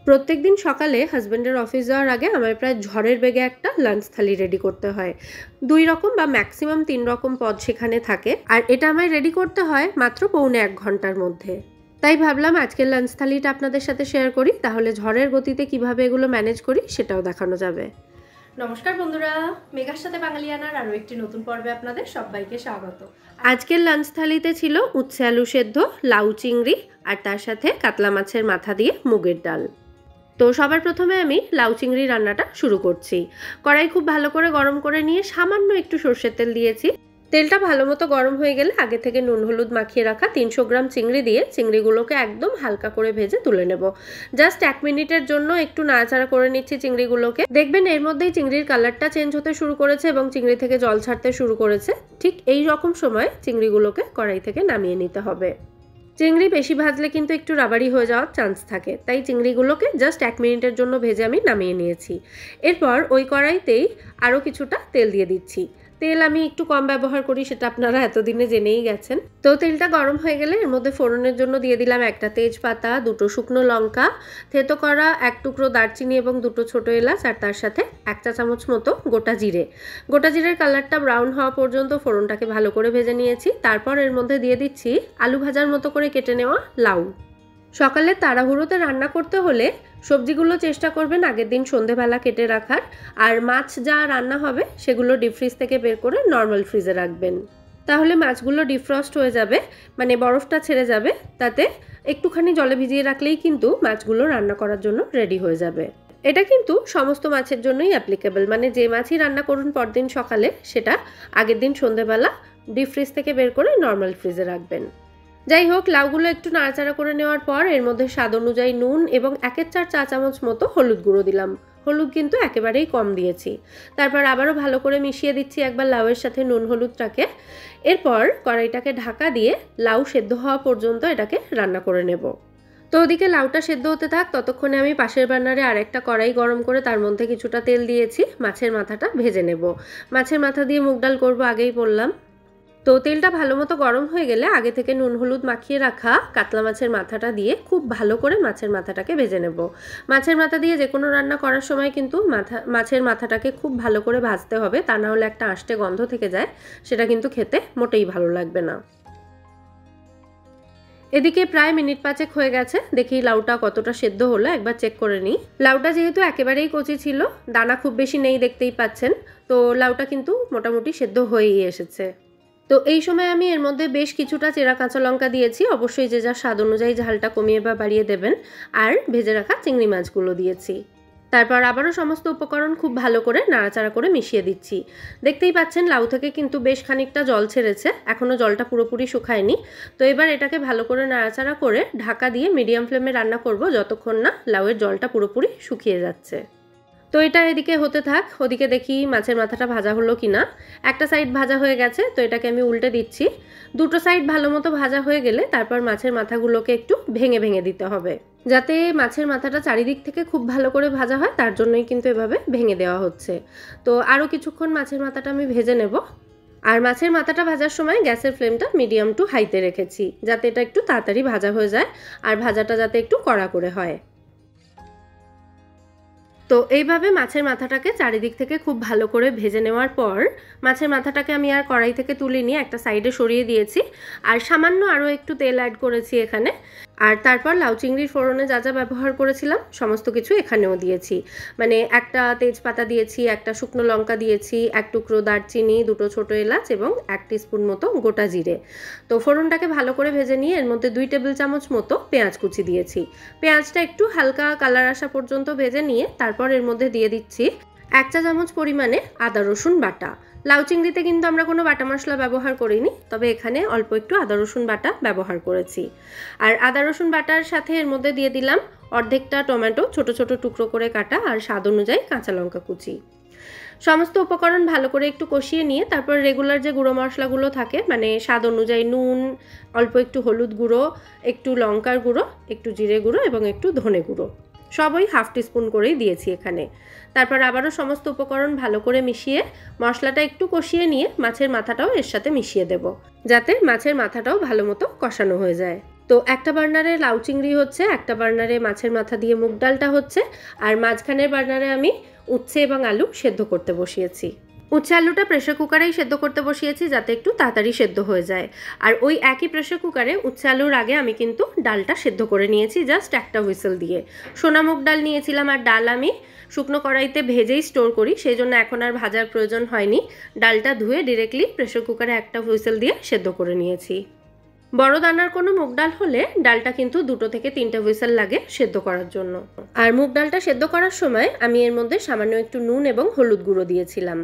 প্রত্যেকদিন সকালে হাজব্যান্ডের অফিস যাওয়ার আগে আমার প্রায় ঝড়ের বেগে একটা লাঞ্চ থালি রেডি করতে হয়। 2 রকম বা ম্যাক্সিমাম 3 রকম পদ সেখানে থাকে, আর এটা আমায় রেডি করতে হয় মাত্র পৌনে 1 ঘন্টার মধ্যে। তাই ভাবলাম আজকের লাঞ্চ থালিটা আপনাদের সাথে শেয়ার করি, তাহলে ঝড়ের গতিতে কিভাবে এগুলো ম্যানেজ করি সেটাও দেখানো যাবে। নমস্কার বন্ধুরা, মেঘার সাথে বাঙালিয়ানার আরও একটি নতুন পর্বে আপনাদের সবাইকে স্বাগত। আজকের লাঞ্চ থালিতে ছিল উচ্ছে আলু সেদ্ধ, লাউ চিংড়ি আর তার সাথে কাতলা মাছের মাথা দিয়ে মুগের ডাল। তো সবার প্রথমে আমি লাউ চিংড়ি রান্নাটা শুরু করছি। কড়াই খুব ভালো করে গরম করে নিয়ে সামান্য একটু সর্ষের তেল দিয়েছি। তেলটা ভালো মতো গরম হয়ে গেলে আগে থেকে নুন হলুদ মাখিয়ে রাখা 300 গ্রাম চিংড়ি দিয়ে চিংড়িগুলোকে একদম হালকা করে ভেজে তুলে নেব। জাস্ট 1 মিনিটের জন্য একটু নাড়াচাড়া করে নিচ্ছি চিংড়িগুলোকে। দেখবেন এর মধ্যেই চিংড়ির কালারটা চেঞ্জ হতে শুরু করেছে এবং চিংড়ি থেকে জল ছাড়তে শুরু করেছে। ঠিক এই রকম সময় চিংড়িগুলোকে কড়াই থেকে নামিয়ে নিতে হবে। চিংড়ি বেশি ভাজলে কিন্তু একটু রাবারি হয়ে যাওয়ার চান্স থাকে, তাই চিংড়িগুলোকে জাস্ট 1 মিনিটের জন্য ভেজে আমি নামিয়ে নিয়েছি। এরপর ওই কড়াইতেই আরও কিছুটা তেল দিয়ে দিচ্ছি। তেল আমি একটু কম ব্যবহার করি, সেটা আপনারা এতদিনে জেনেই গেছেন। তো তেলটা গরম হয়ে গেলে এর মধ্যে ফোড়নের জন্য দিয়ে দিলাম একটা তেজপাতা, 2টো শুকনো লঙ্কা, থেতো করা 1 টুকরো দারচিনি এবং 2টো ছোটো এলাচ, আর তার সাথে 1 চা চামচ মতো গোটা জিরে। গোটা জিরের কালারটা ব্রাউন হওয়া পর্যন্ত ফোড়নটাকে ভালো করে ভেজে নিয়েছি। তারপর এর মধ্যে দিয়ে দিচ্ছি আলু ভাজার মতো করে কেটে নেওয়া লাউ। সকালে তাড়াহুড়োতে রান্না করতে হলে সবজিগুলো চেষ্টা করবেন আগের দিন সন্ধেবেলা কেটে রাখার, আর মাছ যা রান্না হবে সেগুলো ডিপ ফ্রিজ থেকে বের করে নর্মাল ফ্রিজে রাখবেন। তাহলে মাছগুলো ডিফ্রস্ট হয়ে যাবে, মানে বরফটা ছেড়ে যাবে। তাতে একটুখানি জলে ভিজিয়ে রাখলেই কিন্তু মাছগুলো রান্না করার জন্য রেডি হয়ে যাবে। এটা কিন্তু সমস্ত মাছের জন্যই অ্যাপ্লিকেবল, মানে যে মাছই রান্না করুন পরদিন সকালে সেটা আগের দিন সন্ধেবেলা ডিপ ফ্রিজ থেকে বের করে নর্মাল ফ্রিজে রাখবেন। যাই হোক, লাউগুলো একটু নাড়াচাড়া করে নেওয়ার পর এর মধ্যে স্বাদ অনুযায়ী নুন এবং 1/4 চা চামচ মতো হলুদ গুঁড়ো দিলাম। হলুদ কিন্তু একেবারেই কম দিয়েছি। তারপর আবারও ভালো করে মিশিয়ে দিচ্ছি একবার লাউয়ের সাথে নুন হলুদটাকে। এরপর কড়াইটাকে ঢাকা দিয়ে লাউ সেদ্ধ হওয়া পর্যন্ত এটাকে রান্না করে নেব। তো ওদিকে লাউটা সেদ্ধ হতে থাক, ততক্ষণে আমি পাশের বার্নারে আরেকটা কড়াই গরম করে তার মধ্যে কিছুটা তেল দিয়েছি। মাছের মাথাটা ভেজে নেব। মাছের মাথা দিয়ে মুগ ডাল করবো, আগেই বললাম। তো তেলটা ভালো মতো গরম হয়ে গেলে আগে থেকে নুন হলুদ মাখিয়ে রাখা কাতলা মাছের মাথাটা দিয়ে খুব ভালো করে মাছের মাথাটাকে ভেজে নেব। মাছের মাথা দিয়ে যে কোনো রান্না করার সময় কিন্তু মাছের মাথাটাকে খুব ভালো করে ভাজতে হবে, তা না হলে একটা আষ্টে গন্ধ থেকে যায়, সেটা কিন্তু খেতে মোটেই ভালো লাগবে না। এদিকে প্রায় মিনিট 5 হয়ে গেছে, দেখি লাউটা কতটা সেদ্ধ হলো একবার চেক করে নিই। লাউটা যেহেতু একেবারেই কচি ছিল, দানা খুব বেশি নেই দেখতেই পাচ্ছেন, তো লাউটা কিন্তু মোটামুটি সেদ্ধ হয়েই এসেছে। তো এই সময় আমি এর মধ্যে বেশ কিছুটা চেরা কাঁচা লঙ্কা দিয়েছি, অবশ্যই যে যার স্বাদ অনুযায়ী ঝালটা কমিয়ে বা বাড়িয়ে দেবেন। আর ভেজে রাখা চিংড়ি মাছগুলো দিয়েছি। তারপর আবারও সমস্ত উপকরণ খুব ভালো করে নাড়াচাড়া করে মিশিয়ে দিচ্ছি। দেখতেই পাচ্ছেন লাউ থেকে কিন্তু বেশ খানিকটা জল ছেড়েছে, এখনও জলটা পুরোপুরি শুকায়নি। তো এবার এটাকে ভালো করে নাড়াচাড়া করে ঢাকা দিয়ে মিডিয়াম ফ্লেমে রান্না করব যতক্ষণ না লাউয়ের জলটা পুরোপুরি শুকিয়ে যাচ্ছে। তো এটা এদিকে হতে থাক, ওদিকে দেখি মাছের মাথাটা ভাজা হলো কিনা। একটা সাইড ভাজা হয়ে গেছে, তো এটাকে আমি উল্টে দিচ্ছি। 2টো সাইড ভালো মতো ভাজা হয়ে গেলে তারপর মাছের মাথাগুলোকে একটু ভেঙে ভেঙে দিতে হবে, যাতে মাছের মাথাটা চারিদিক থেকে খুব ভালো করে ভাজা হয়, তার জন্যই কিন্তু এভাবে ভেঙে দেওয়া হচ্ছে। তো আরও কিছুক্ষণ মাছের মাথাটা আমি ভেজে নেব। আর মাছের মাথাটা ভাজার সময় গ্যাসের ফ্লেমটা মিডিয়াম টু হাইতে রেখেছি, যাতে এটা একটু তাড়াতাড়ি ভাজা হয়ে যায় আর ভাজাটা যাতে একটু কড়া করে হয়। তো এইভাবে মাছের মাথাটাকে চারিদিক থেকে খুব ভালো করে ভেজে নেওয়ার পর মাছের মাথাটাকে আমি আর কড়াই থেকে তুলে নিয়ে একটা সাইডে সরিয়ে দিয়েছি, আর সামান্য আরও একটু তেল অ্যাড করেছি এখানে। আর তারপর লাউ চিংড়ির ফোড়নে যা যা ব্যবহার করেছিলাম সমস্ত কিছু এখানেও দিয়েছি, মানে একটা তেজপাতা দিয়েছি, একটা শুকনো লঙ্কা দিয়েছি, 1 টুকরো দারচিনি, 2টো ছোটো এলাচ এবং 1 টিস্পুন মতো গোটা জিরে। তো ফোড়নটাকে ভালো করে ভেজে নিয়ে এর মধ্যে 2 টেবিল চামচ মতো পেঁয়াজ কুচি দিয়েছি। পেঁয়াজটা একটু হালকা কালার আসা পর্যন্ত ভেজে নিয়ে তারপর এর মধ্যে দিয়ে দিচ্ছি 1 চা চামচ পরিমাণে আদা রসুন বাটা। লাউ চিংড়িতে কিন্তু আমরা কোনো বাটা মশলা ব্যবহার করিনি, তবে এখানে অল্প একটু আদা রসুন বাটা ব্যবহার করেছি। আর আদা রসুন বাটার সাথে এর মধ্যে দিয়ে দিলাম অর্ধেকটা টমেটো ছোট ছোট টুকরো করে কাটা, আর স্বাদ অনুযায়ী কাঁচা লঙ্কা কুচি। সমস্ত উপকরণ ভালো করে একটু কষিয়ে নিয়ে তারপর রেগুলার যে গুঁড়ো মশলাগুলো থাকে, মানে স্বাদ অনুযায়ী নুন, অল্প একটু হলুদ গুঁড়ো, একটু লঙ্কার গুঁড়ো, একটু জিরে গুঁড়ো এবং একটু ধনে গুঁড়ো, সবই 1/2 টিস্পুন করেই দিয়েছি এখানে। তারপর আবারও সমস্ত উপকরণ ভালো করে মিশিয়ে মশলাটা একটু কষিয়ে নিয়ে মাছের মাথাটাও এর সাথে মিশিয়ে দেব, যাতে মাছের মাথাটাও ভালো মতো কষানো হয়ে যায়। তো একটা বার্নারে লাউ চিংড়ি হচ্ছে, একটা বার্নারে মাছের মাথা দিয়ে মুগ ডালটা হচ্ছে, আর মাঝখানের বার্নারে আমি উচ্ছে এবং আলু সেদ্ধ করতে বসিয়েছি। উচ্ছে আলুটা প্রেসার কুকারেই সেদ্ধ করতে বসিয়েছি যাতে একটু তাড়াতাড়ি সেদ্ধ হয়ে যায়। আর ওই একই প্রেসার কুকারে উচ্ছে আলুর আগে আমি কিন্তু ডালটা সেদ্ধ করে নিয়েছি জাস্ট একটা হুইসেল দিয়ে। সোনা মুগ ডাল নিয়েছিলাম, আর ডাল আমি শুকনো কড়াইতে ভেজেই স্টোর করি, সেই জন্য এখন আর ভাজার প্রয়োজন হয়নি। ডালটা ধুয়ে ডিরেক্টলি প্রেসার কুকারে একটা হুইসেল দিয়ে সেদ্ধ করে নিয়েছি। বড় দানার কোনো মুগ ডাল হলে ডালটা কিন্তু 2 থেকে 3টে হুইসেল লাগে সেদ্ধ করার জন্য। আর মুগ ডালটা সেদ্ধ করার সময় আমি এর মধ্যে সামান্য একটু নুন এবং হলুদ গুঁড়ো দিয়েছিলাম।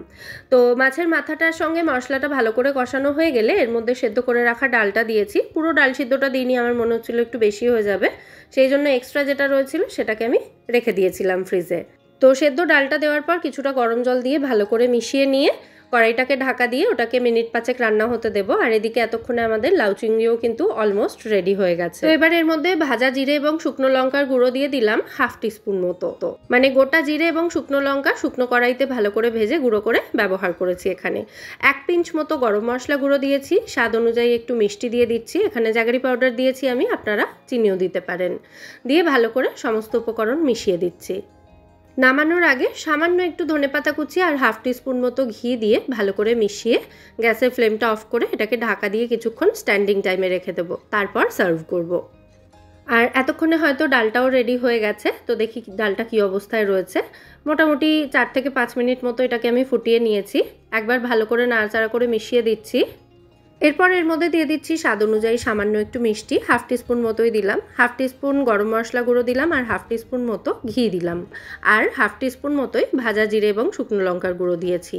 তো মাছের মাথাটার সঙ্গে মশলাটা ভালো করে কষানো হয়ে গেলে এর মধ্যে সেদ্ধ করে রাখা ডালটা দিয়েছি। পুরো ডাল সিদ্ধটা দিইনি, আমার মনে হচ্ছিল একটু বেশি হয়ে যাবে, সেই জন্য এক্সট্রা যেটা রয়েছিল সেটাকে আমি রেখে দিয়েছিলাম ফ্রিজে। তো সেদ্ধ ডালটা দেওয়ার পর কিছুটা গরম জল দিয়ে ভালো করে মিশিয়ে নিয়ে কড়াইটাকে ঢাকা দিয়ে ওটাকে মিনিট 5 রান্না হতে দেবো। আর এদিকে এতক্ষণে আমাদের লাউ চিংড়িও কিন্তু অলমোস্ট রেডি হয়ে গেছে। তো এবার এর মধ্যে ভাজা জিরে এবং শুকনো লঙ্কার গুঁড়ো দিয়ে দিলাম 1/2 টিস্পুন মতো। মানে গোটা জিরে এবং শুকনো লঙ্কা শুকনো কড়াইতে ভালো করে ভেজে গুঁড়ো করে ব্যবহার করেছি এখানে। 1 পিঞ্চ মতো গরম মশলা গুঁড়ো দিয়েছি, স্বাদ অনুযায়ী একটু মিষ্টি দিয়ে দিচ্ছি, এখানে জাগরি পাউডার দিয়েছি আমি, আপনারা চিনিও দিতে পারেন। দিয়ে ভালো করে সমস্ত উপকরণ মিশিয়ে দিচ্ছি। নামানোর আগে সামান্য একটু ধনেপাতা কুচি আর 1/2 টিস্পুন মতো ঘি দিয়ে ভালো করে মিশিয়ে গ্যাসের ফ্লেমটা অফ করে এটাকে ঢাকা দিয়ে কিছুক্ষণ স্ট্যান্ডিং টাইমে রেখে দেবো, তারপর সার্ভ করব। আর এতক্ষণে হয়তো ডালটাও রেডি হয়ে গেছে। তো দেখি ডালটা কি অবস্থায় রয়েছে। মোটামুটি 4 থেকে 5 মিনিট মতো এটাকে আমি ফুটিয়ে নিয়েছি। একবার ভালো করে নাড়াচাড়া করে মিশিয়ে দিচ্ছি। এরপর এর মধ্যে দিয়ে দিচ্ছি স্বাদ অনুযায়ী সামান্য একটু মিষ্টি, 1/2 টিস্পুন মতোই দিলাম। 1/2 টিস্পুন গরম মশলা গুঁড়ো দিলাম, আর 1/2 টিস্পুন মতো ঘি দিলাম, আর 1/2 টিস্পুন মতোই ভাজা জিরে এবং শুকনো লঙ্কার গুঁড়ো দিয়েছি।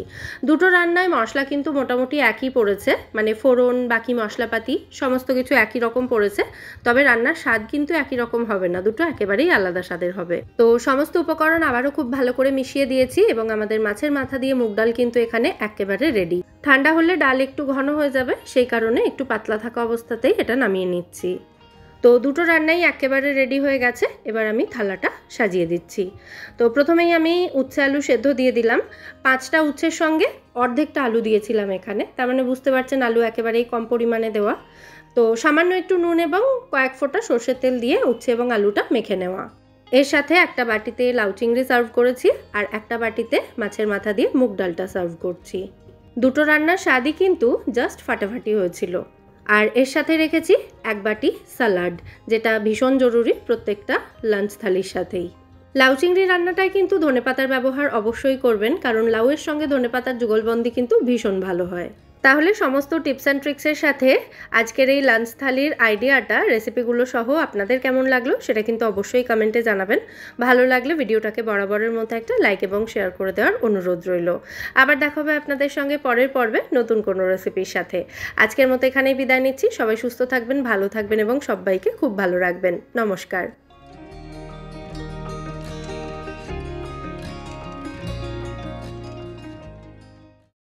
দুটো রান্নায় মশলা কিন্তু মোটামুটি একই পড়েছে, মানে ফোড়ন বাকি মশলাপাতি সমস্ত কিছু একই রকম পড়েছে, তবে রান্নার স্বাদ কিন্তু একই রকম হবে না, দুটো একেবারেই আলাদা স্বাদের হবে। তো সমস্ত উপকরণ আবারও খুব ভালো করে মিশিয়ে দিয়েছি এবং আমাদের মাছের মাথা দিয়ে মুগ ডাল কিন্তু এখানে একেবারে রেডি। ঠান্ডা হলে ডাল একটু ঘন হয়ে যাবে, সেই কারণে একটু পাতলা থাকা অবস্থাতেই এটা নামিয়ে নিচ্ছি। তো দুটো রান্নাই একেবারে রেডি হয়ে গেছে, এবার আমি থালাটা সাজিয়ে দিচ্ছি। তো প্রথমেই আমি উচ্ছে আলু সেদ্ধ দিয়ে দিলাম। 5টা উচ্ছের সঙ্গে অর্ধেকটা আলু দিয়েছিলাম এখানে, তার মানে বুঝতে পারছেন আলু একেবারেই কম পরিমাণে দেওয়া। তো সামান্য একটু নুন এবং কয়েক ফোঁটা সর্ষের তেল দিয়ে উচ্ছে এবং আলুটা মেখে নেওয়া। এর সাথে একটা বাটিতে লাউ চিংড়ি সার্ভ করেছি, আর একটা বাটিতে মাছের মাথা দিয়ে মুগ ডালটা সার্ভ করছি। দুটো রান্নার স্বাদই কিন্তু জাস্ট ফাটাফাটি হয়েছিল। আর এর সাথে রেখেছি 1 বাটি সালাড, যেটা ভীষণ জরুরি প্রত্যেকটা লাঞ্চ থালির সাথেই। লাউ চিংড়ি রান্নাটায় কিন্তু ধনেপাতার ব্যবহার অবশ্যই করবেন, কারণ লাউয়ের সঙ্গে ধনেপাতার যুগলবন্দি কিন্তু ভীষণ ভালো হয়। তাহলে সমস্ত টিপস অ্যান্ড ট্রিক্সের সাথে আজকের এই লাঞ্চ থালির আইডিয়াটা, রেসিপিগুলো সহ আপনাদের কেমন লাগলো সেটা কিন্তু অবশ্যই কমেন্টে জানাবেন। ভালো লাগলে ভিডিওটাকে বরাবরের মতো একটা লাইক এবং শেয়ার করে দেওয়ার অনুরোধ রইল। আবার দেখা হবে আপনাদের সঙ্গে পরের পর্বে নতুন কোনো রেসিপির সাথে। আজকের মতো এখানেই বিদায় নিচ্ছি। সবাই সুস্থ থাকবেন, ভালো থাকবেন এবং সবাইকে খুব ভালো রাখবেন। নমস্কার।